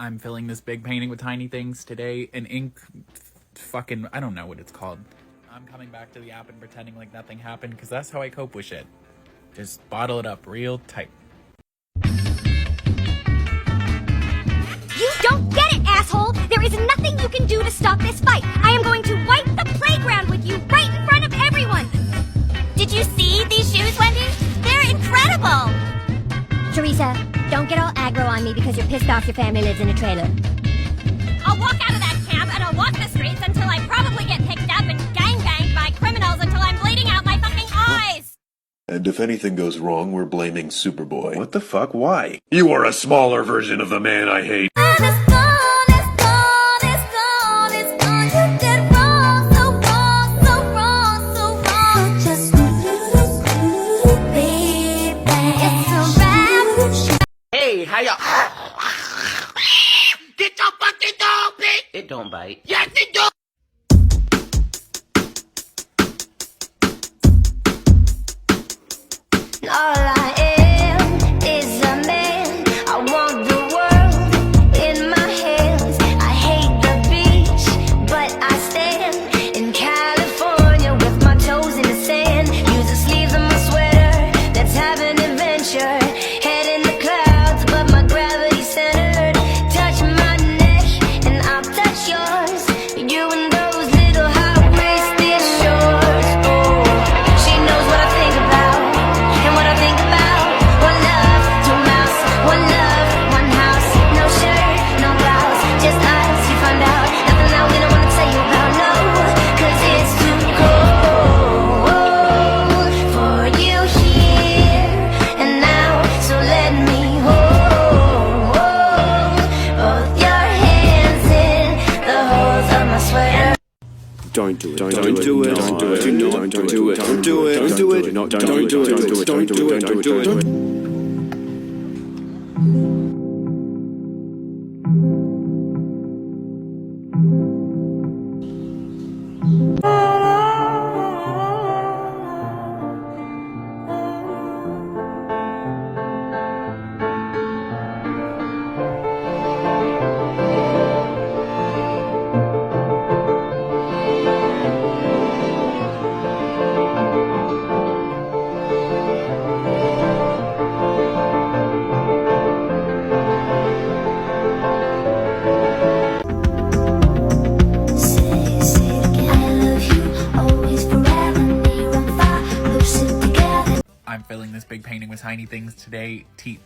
I'm filling this big painting with tiny things today. An ink fucking, I don't know what it's called. I'm coming back to the app and pretending like nothing happened because that's how I cope with shit. Just bottle it up real tight. You don't get it, asshole! There is nothing you can do to stop this fight. I am going to wipe the playground with you right in front of everyone. Did you see these shoes, Wendy? They're incredible! Teresa, don't get all aggro on me because you're pissed off your family lives in a trailer. I'll walk out of that camp and I'll walk the streets until I probably get picked up and gangbanged by criminals until I'm bleeding out my fucking eyes! And if anything goes wrong, we're blaming Superboy. What the fuck? Why? You are a smaller version of the man I hate. Hey, how y'all? Get your fucking dog, bitch! It don't bite. Yes, it do! All I am is a man. I want the world in my hands. I hate the beach, but I stand in California with my toes in the sand. Use the sleeves of my sweater. Let's have an adventure. Head in the clouds, but my gravity centered. Touch my neck and I'll touch yours. You and those little high-waisted shorts. Oh, she knows what I think about. And what I think about, one love, two mouths, one love, one house, no shirt, no blouse, just us, you find out, nothing that we don't want to tell you about, no, cause it's too cold for you here and now, so let me hold both your hands in the holes of my sweater. Don't do it. Don't do it. Don't do it. Don't do it. Don't do it. Don't do it. Don't do it. Don't do it. Don't do it. Don't do it. I'm filling this big painting with tiny things today. Teeth.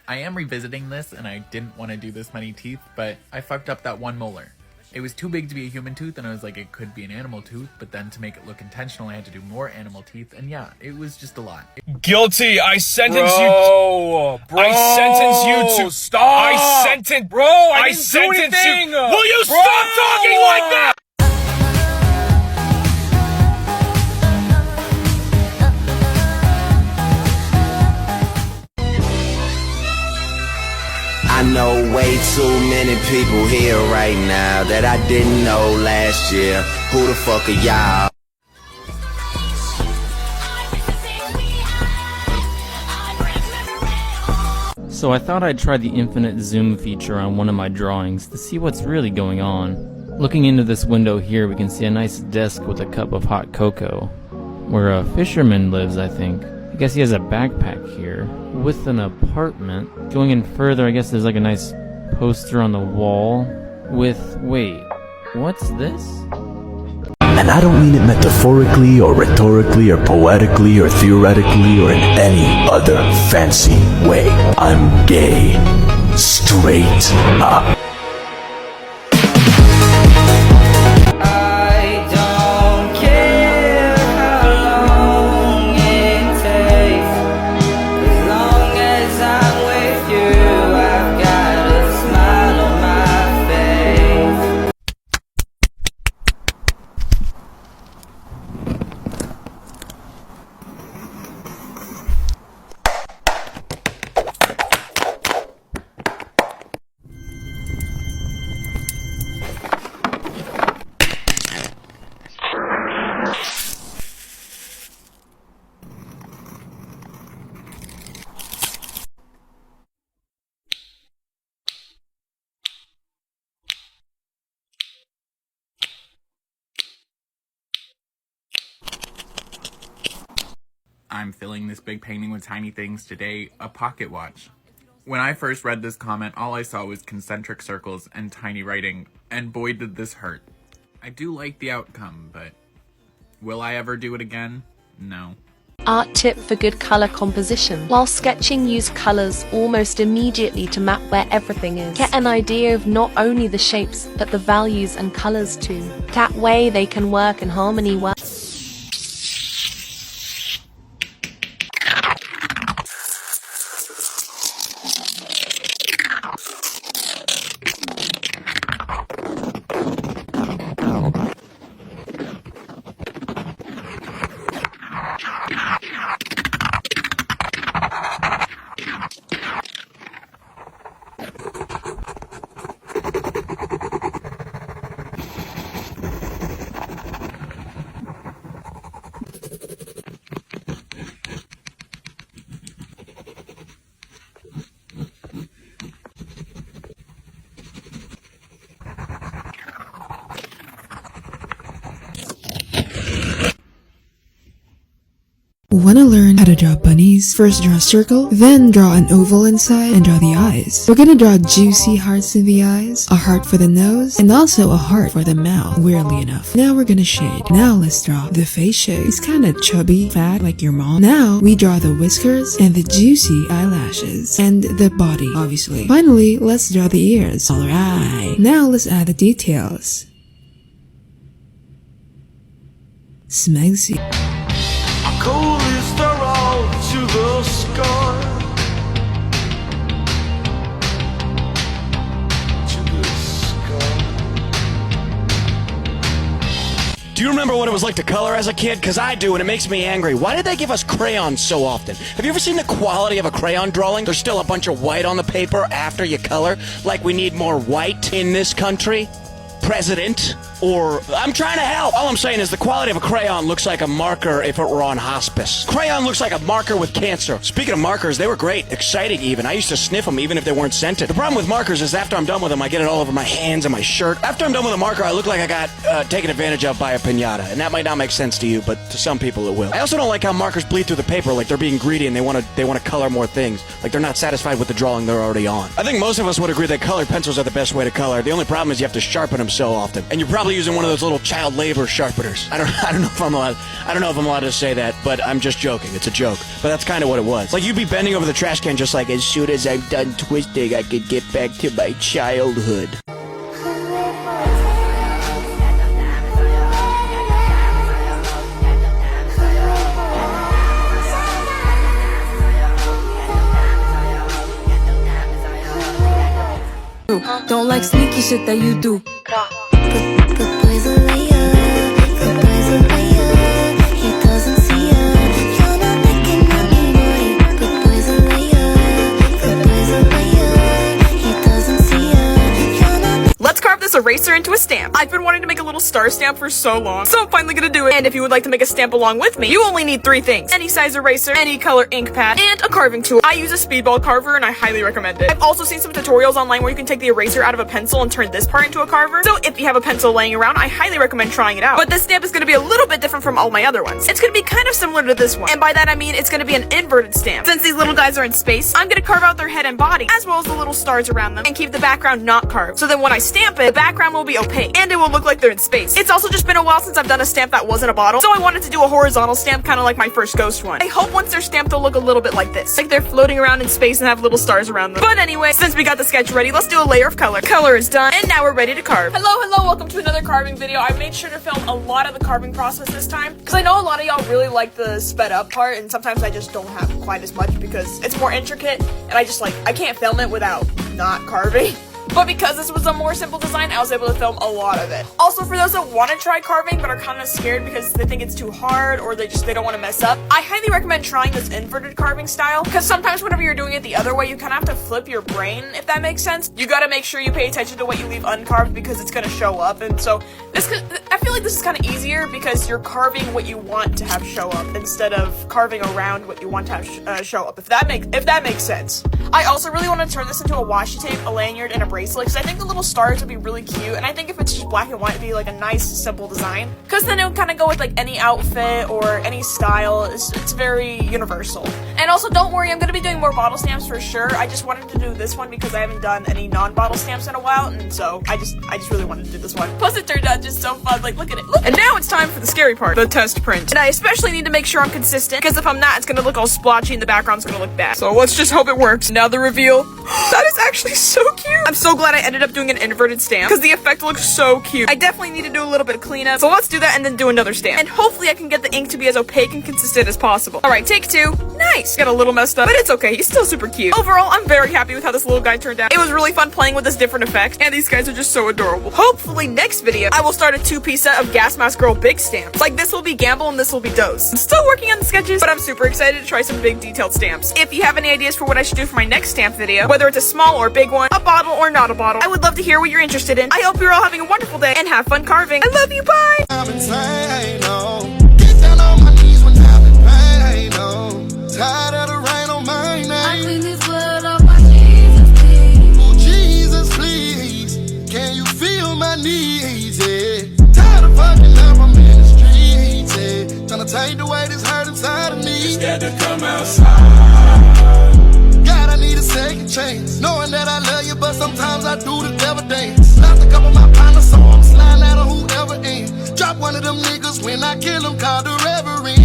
I am revisiting this and I didn't want to do this many teeth, but I fucked up that one molar. It was too big to be a human tooth and I was like, it could be an animal tooth, but then to make it look intentional I had to do more animal teeth, and yeah, it was just a lot. Guilty. I sentence you. Bro, I sentence you to. stop. I sentence. Bro, I didn't do sentence anything. you. Will you stop talking like that? I know way too many people here right now that I didn't know last year. Who the fuck are y'all? So I thought I'd try the infinite zoom feature on one of my drawings to see what's really going on. Looking into this window here, we can see a nice desk with a cup of hot cocoa, where a fisherman lives, I think. I guess he has a backpack here, with an apartment. Going in further, I guess there's like a nice poster on the wall with, wait, what's this? And I don't mean it metaphorically or rhetorically or poetically or theoretically or in any other fancy way. I'm gay. Straight up. I'm filling this big painting with tiny things today, a pocket watch. When I first read this comment, all I saw was concentric circles and tiny writing, and boy did this hurt. I do like the outcome, but will I ever do it again? No. Art tip for good color composition. While sketching, use colors almost immediately to map where everything is. Get an idea of not only the shapes, but the values and colors too. That way they can work in harmony well. Wanna learn how to draw bunnies? First draw a circle, then draw an oval inside and draw the eyes. We're gonna draw juicy hearts in the eyes, a heart for the nose, and also a heart for the mouth, weirdly enough. Now we're gonna shade. Now let's draw the face shade. It's kinda chubby, fat, like your mom. Now we draw the whiskers and the juicy eyelashes, and the body, obviously. Finally, let's draw the ears. Alright, now let's add the details. Smegsy. Cold is the road to the sky. To the sky. Do you remember what it was like to color as a kid? Because I do, and it makes me angry. Why did they give us crayons so often? Have you ever seen the quality of a crayon drawing? There's still a bunch of white on the paper after you color. Like we need more white in this country? President? Or, I'm trying to help. All I'm saying is the quality of a crayon looks like a marker if it were on hospice. Crayon looks like a marker with cancer. Speaking of markers, they were great, exciting even. I used to sniff them even if they weren't scented. The problem with markers is after I'm done with them, I get it all over my hands and my shirt. After I'm done with a marker, I look like I got taken advantage of by a piñata. And that might not make sense to you, but to some people it will. I also don't like how markers bleed through the paper like they're being greedy and they want to color more things. Like they're not satisfied with the drawing they're already on. I think most of us would agree that colored pencils are the best way to color. The only problem is you have to sharpen them so often. And you're probably using one of those little child labor sharpeners. I don't know if I'm allowed to say that, but I'm just joking. It's a joke. But that's kind of what it was. Like you'd be bending over the trash can just like, as soon as I'm done twisting, I could get back to my childhood. Don't like sneaky shit that you do. Let's carve this eraser into a stamp. I've been wanting to make a little star stamp for so long, so I'm finally gonna do it. And if you would like to make a stamp along with me, you only need 3 things. Any size eraser, any color ink pad, and a carving tool. I use a speedball carver and I highly recommend it. I've also seen some tutorials online where you can take the eraser out of a pencil and turn this part into a carver. So if you have a pencil laying around, I highly recommend trying it out. But this stamp is gonna be a little bit different from all my other ones. It's gonna be kind of similar to this one. And by that I mean it's gonna be an inverted stamp. Since these little guys are in space, I'm gonna carve out their head and body, as well as the little stars around them, and keep the background not carved. So then when I stamp it, the background will be opaque, and it will look like they're in space. It's also just been a while since I've done a stamp that wasn't a bottle, so I wanted to do a horizontal stamp, kind of like my first ghost one. I hope once they're stamped they'll look a little bit like this, like they're floating around in space and have little stars around them. But anyway, since we got the sketch ready, let's do a layer of color. Color is done, and now we're ready to carve. Hello, welcome to another carving video. I made sure to film a lot of the carving process this time, because I know a lot of y'all really like the sped up part, and sometimes I just don't have quite as much because it's more intricate, and I can't film it without not carving. But because this was a more simple design, I was able to film a lot of it. Also, for those that want to try carving but are kind of scared because they think it's too hard or they don't want to mess up, I highly recommend trying this inverted carving style, because sometimes whenever you're doing it the other way, you kind of have to flip your brain, if that makes sense. You gotta make sure you pay attention to what you leave uncarved because it's gonna show up, and so I feel like this is kind of easier because you're carving what you want to have show up instead of carving around what you want to have show up, if that makes sense. I also really want to turn this into a washi tape, a lanyard, and a bracelet. bracelet because I think the little stars would be really cute, and I think if it's just black and white, it'd be like a nice, simple design. Because then it would kind of go with like any outfit or any style. It's very universal. And also, don't worry, I'm gonna be doing more bottle stamps for sure. I just wanted to do this one because I haven't done any non-bottle stamps in a while, and so I just really wanted to do this one. Plus, it turned out just so fun. Like, look at it. Look. And now it's time for the scary part, the test print. And I especially need to make sure I'm consistent because if I'm not, it's gonna look all splotchy and the background's gonna look bad. So let's just hope it works. Now the reveal. That is actually so cute. I'm so glad I ended up doing an inverted stamp because the effect looks so cute. I definitely need to do a little bit of cleanup. So let's do that and then do another stamp. And hopefully I can get the ink to be as opaque and consistent as possible. All right, take 2. Nice. Got a little messed up, but it's okay. He's still super cute. Overall, I'm very happy with how this little guy turned out. It was really fun playing with this different effect, and these guys are just so adorable. Hopefully next video, I will start a 2-piece set of Gas Mask Girl big stamps. Like this will be Gamble and this will be Doze. I'm still working on the sketches, but I'm super excited to try some big detailed stamps. If you have any ideas for what I should do for my next stamp video, whether it's a small or big one, a bottle or not a bottle, I would love to hear what you're interested in. I hope you're all having a wonderful day and have fun carving. I love you, bye! I'm insane, no. Get down on my knees when I'm in pain, no. Tired of the rain on my name. I clean this blood off my Jesus, please. Oh, Jesus, please. Can you feel my needs, yeah? Tired of fucking up, I'm in the streets, yeah. Tryna take away this hurt inside of me. Just got to come outside. God, I need a second chance. Knowing that I love you, but sometimes I do the devil dance. Lost a couple of my partners, so I'm sliding out of whoever ain't. Drop one of them niggas when I kill them, call the reverend.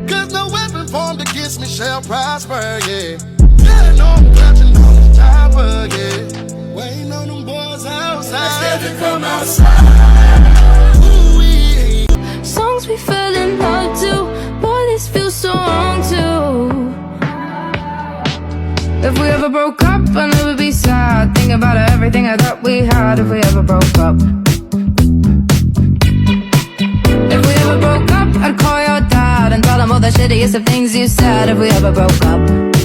Cause no weapon formed against me shall prosper, yeah. Yeah, I know I'm clutching on this chopper, yeah. Waiting on them boys outside. Scared to come outside. Ooh-wee. Songs we fell in love to, boy, this feels so wrong too. If we ever broke up, I'd never be sad. Think about everything I thought we had. If we ever broke up, if we ever broke up, I'd call your dad and tell him all the shittiest of things you said. If we ever broke up.